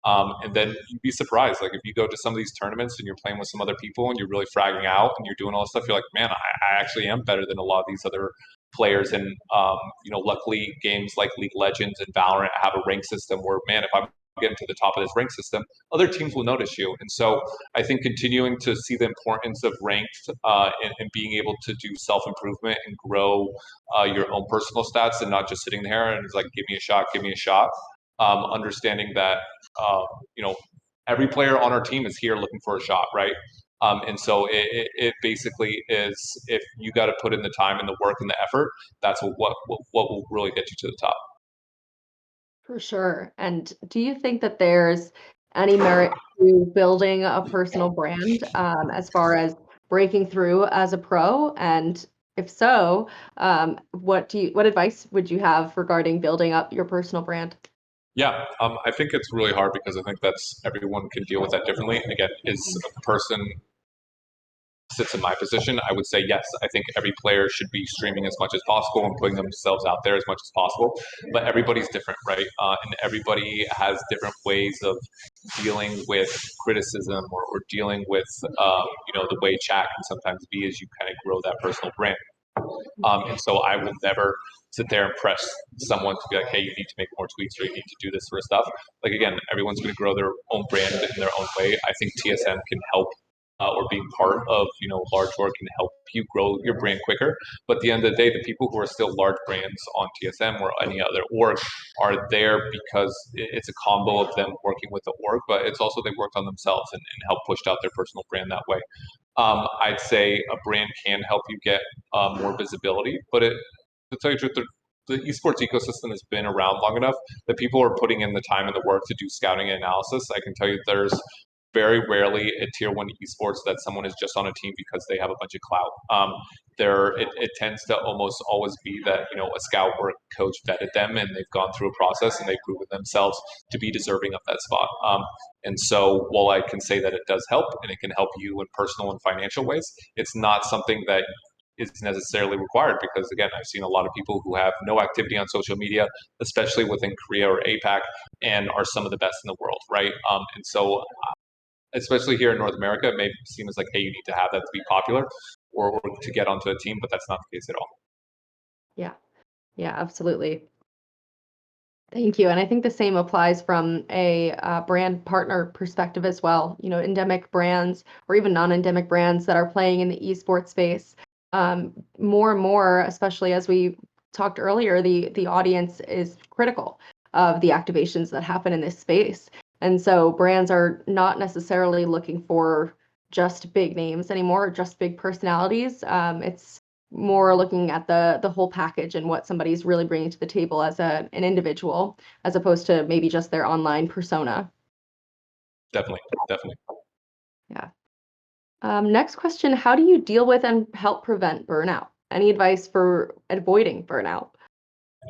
And then you'd be surprised. Like if you go to some of these tournaments and you're playing with some other people and you're really fragging out and you're doing all this stuff, you're like, man, I actually am better than a lot of these other players. And luckily games like League of Legends and Valorant have a rank system where, man, if I'm getting to the top of this rank system, other teams will notice you. And so I think continuing to see the importance of ranked and being able to do self-improvement and grow your own personal stats and not just sitting there and it's like, give me a shot, give me a shot. Understanding that every player on our team is here looking for a shot, right? And so it basically is, if you got to put in the time and the work and the effort, that's what will really get you to the top. For sure. And do you think that there's any merit to building a personal brand as far as breaking through as a pro? And if so, what advice would you have regarding building up your personal brand? Yeah, I think it's really hard because I think that's everyone can deal with that differently. Again, is a person sits in my position, I would say yes. I think every player should be streaming as much as possible and putting themselves out there as much as possible. But everybody's different, right? And everybody has different ways of dealing with criticism or dealing with the way chat can sometimes be as you kind of grow that personal brand. And so I will never sit there and press someone to be like, hey, you need to make more tweets or you need to do this sort of stuff. Like, again, everyone's going to grow their own brand in their own way. I think TSM can help or being part of, large org can help you grow your brand quicker. But at the end of the day, the people who are still large brands on TSM or any other org are there because it's a combo of them working with the org, but it's also they worked on themselves and helped pushed out their personal brand that way. I'd say a brand can help you get more visibility, but to tell you the truth, the esports ecosystem has been around long enough that people are putting in the time and the work to do scouting and analysis. I can tell you there's very rarely a tier one esports that someone is just on a team because they have a bunch of clout. It tends to almost always be that a scout or a coach vetted them and they've gone through a process and they've proven themselves to be deserving of that spot. And so while I can say that it does help and it can help you in personal and financial ways, it's not something that is necessarily required because again, I've seen a lot of people who have no activity on social media, especially within Korea or APAC, and are some of the best in the world, right? And so especially here in North America, it may seem as like, hey, you need to have that to be popular or to get onto a team, but that's not the case at all. Yeah, yeah, absolutely. Thank you. And I think the same applies from a brand partner perspective as well. Endemic brands or even non-endemic brands that are playing in the esports space. More and more, especially as we talked earlier, the audience is critical of the activations that happen in this space. And so brands are not necessarily looking for just big names anymore, just big personalities. It's more looking at the whole package and what somebody's really bringing to the table as an individual, as opposed to maybe just their online persona. Definitely. Yeah. Next question, how do you deal with and help prevent burnout? Any advice for avoiding burnout?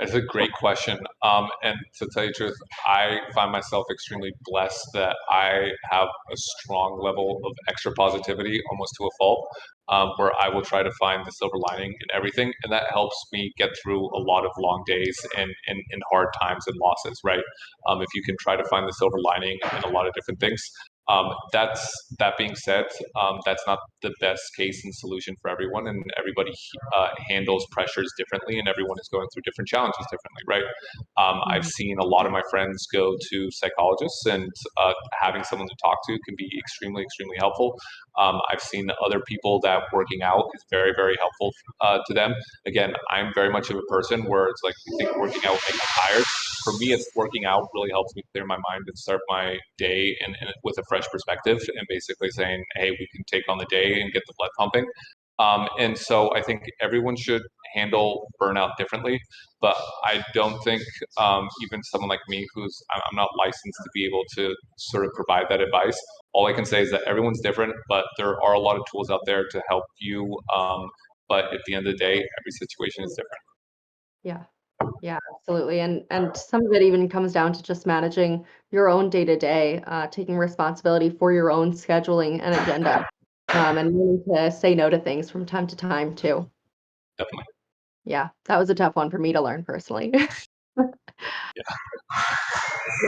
It's a great question. And to tell you the truth, I find myself extremely blessed that I have a strong level of extra positivity, almost to a fault, where I will try to find the silver lining in everything. And that helps me get through a lot of long days and hard times and losses, right? If you can try to find the silver lining in a lot of different things. That being said, that's not the best case and solution for everyone, and everybody handles pressures differently, and everyone is going through different challenges differently, right? I've Mhm. seen a lot of my friends go to psychologists, and having someone to talk to can be extremely, extremely helpful. I've seen other people that working out is very, very helpful to them. Again, I'm very much of a person where it's like you think working out will make me tired. For me, it's working out really helps me clear my mind and start my day and with a fresh perspective and basically saying, hey, we can take on the day and get the blood pumping. And so I think everyone should handle burnout differently, but I don't think even someone like me, I'm not licensed to be able to sort of provide that advice. All I can say is that everyone's different, but there are a lot of tools out there to help you. But at the end of the day, every situation is different. Yeah. Yeah, absolutely. And some of it even comes down to just managing your own day to day, taking responsibility for your own scheduling and agenda, and learning to say no to things from time to time too. Definitely. Yeah, that was a tough one for me to learn personally. Yeah.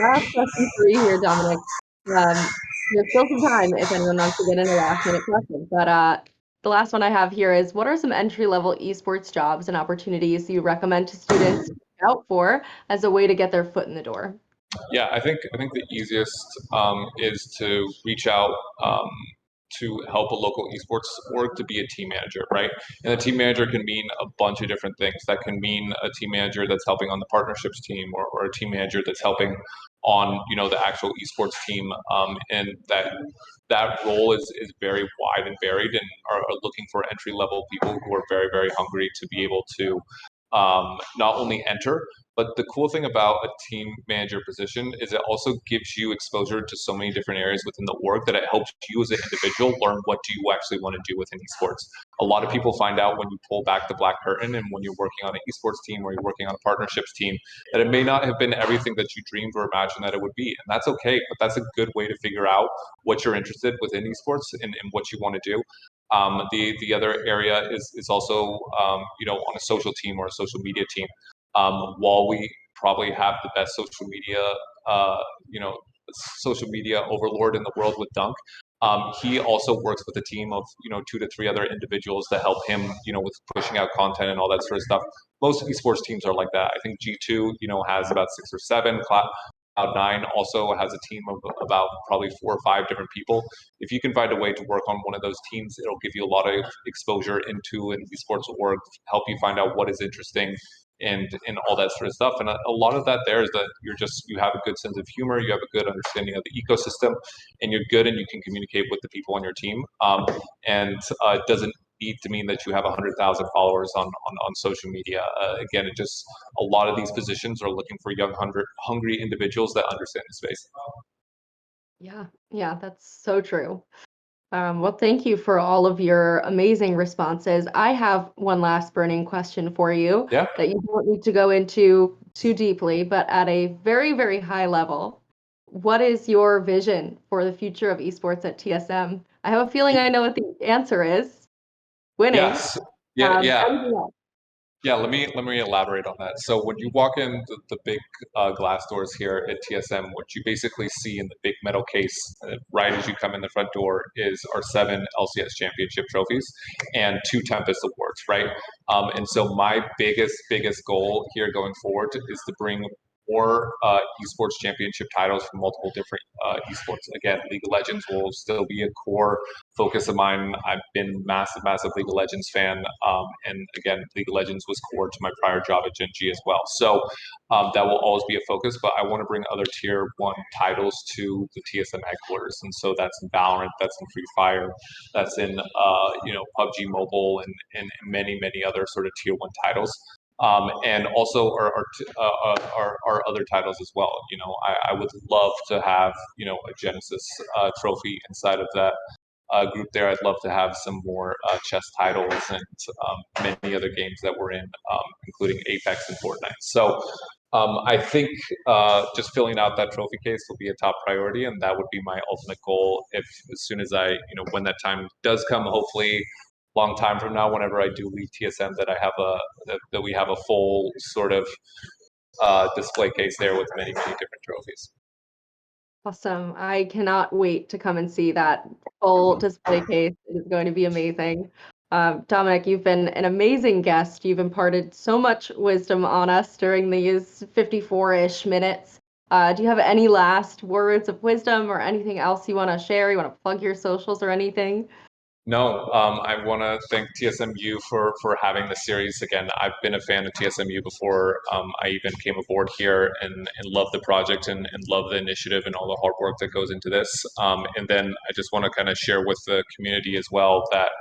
Last question for you here, Dominic. There's still some time if anyone wants to get in a last minute question, but the last one I have here is what are some entry level esports jobs and opportunities you recommend to students to look out for as a way to get their foot in the door? Yeah, I think the easiest is to reach out to help a local esports org to be a team manager, right? And a team manager can mean a bunch of different things. That can mean a team manager that's helping on the partnerships team, or a team manager that's helping on the actual esports team. And that role is very wide and varied, and are looking for entry level people who are very, very hungry to be able to not only enter, but the cool thing about a team manager position is it also gives you exposure to so many different areas within the org that it helps you as an individual learn what do you actually want to do within esports. A lot of people find out when you pull back the black curtain and when you're working on an esports team or you're working on a partnerships team that it may not have been everything that you dreamed or imagined that it would be. And that's okay, but that's a good way to figure out what you're interested within esports and what you want to do. The other area is also on a social team or a social media team. While we probably have the best uh, you know, social media overlord in the world with Dunk, he also works with a team of 2 to 3 other individuals to help him with pushing out content and all that sort of stuff. Most esports teams are like that. I think G2 has about 6 or 7. Cloud9 also has a team of about probably 4 or 5 different people. If you can find a way to work on one of those teams, it'll give you a lot of exposure into an esports org, help you find out what is interesting and all that sort of stuff. And a lot of that there is that you have a good sense of humor, you have a good understanding of the ecosystem, and you're good and you can communicate with the people on your team. And it doesn't need to mean that you have 100,000 followers on social media. Again, it just a lot of these positions are looking for young, hungry individuals that understand the space. Yeah, yeah, that's so true. Well, thank you for all of your amazing responses. I have one last burning question for you Yeah. that you don't need to go into too deeply, but at a very, very high level. What is your vision for the future of esports at TSM? I have a feeling I know what the answer is. Winning. Yes. Yeah. Yeah. Anything else? Yeah, let me elaborate on that. So when you walk in the big glass doors here at TSM, what you basically see in the big metal case, right as you come in the front door, is our 7 LCS championship trophies and 2 Tempest awards, right? And so my biggest goal here going forward is to bring more esports championship titles from multiple different esports. Again, League of Legends will still be a core focus of mine. I've been massive League of Legends fan, and again, League of Legends was core to my prior job at GenG as well. So that will always be a focus. But I want to bring other tier 1 titles to the TSM headquarters, and so that's in Valorant, that's in Free Fire, that's in PUBG Mobile, and many other sort of tier 1 titles. And also our other titles as well. I would love to have a Genesis trophy inside of that group there. I'd love to have some more chess titles and many other games that we're in, including Apex and Fortnite. So I think just filling out that trophy case will be a top priority, and that would be my ultimate goal. If as soon as when that time does come, hopefully, long time from now, whenever I do leave TSM, that we have a full sort of display case there with many different trophies. Awesome. I cannot wait to come and see that full display case. It is going to be amazing. Dominic, you've been an amazing guest. You've imparted so much wisdom on us during these 54-ish minutes. Do you have any last words of wisdom or anything else you want to share? You want to plug your socials or anything? No, I want to thank TSMU for having the series. Again, I've been a fan of TSMU before I even came aboard here, and love the project and love the initiative and all the hard work that goes into this. And then I just want to kind of share with the community as well that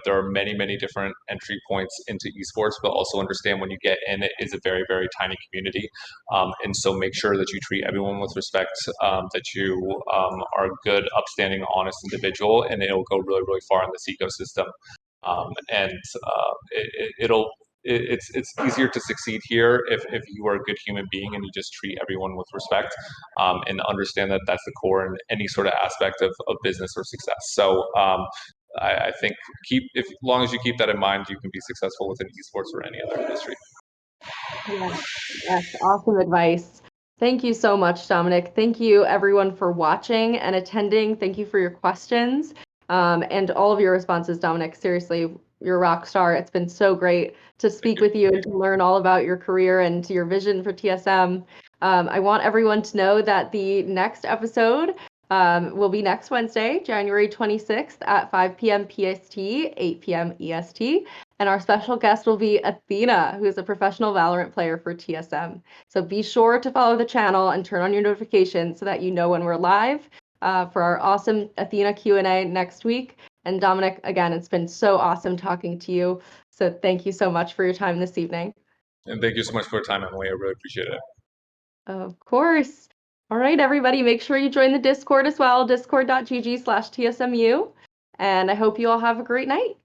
there are many different entry points into esports, but also understand when you get in, it is a very tiny community. And so make sure that you treat everyone with respect, that you are a good, upstanding, honest individual, and it'll go really far in this ecosystem. It's easier to succeed here if you are a good human being and you just treat everyone with respect, and understand that that's the core in any sort of aspect of business or success. So I think as long as you keep that in mind, you can be successful within esports or any other industry. Yes, awesome advice. Thank you so much, Dominic. Thank you everyone for watching and attending. Thank you for your questions and all of your responses, Dominic. Seriously, you're a rock star. It's been so great to speak with you and to learn all about your career and your vision for TSM. I want everyone to know that the next episode will be next Wednesday, January 26th at 5 p.m. PST, 8 p.m. EST. And our special guest will be Athena, who is a professional Valorant player for TSM. So be sure to follow the channel and turn on your notifications so that you know when we're live for our awesome Athena Q&A next week. And Dominic, again, it's been so awesome talking to you. So thank you so much for your time this evening. And thank you so much for your time, Emily. I really appreciate it. Of course. All right, everybody, make sure you join the Discord as well, discord.gg/TSMU. And I hope you all have a great night.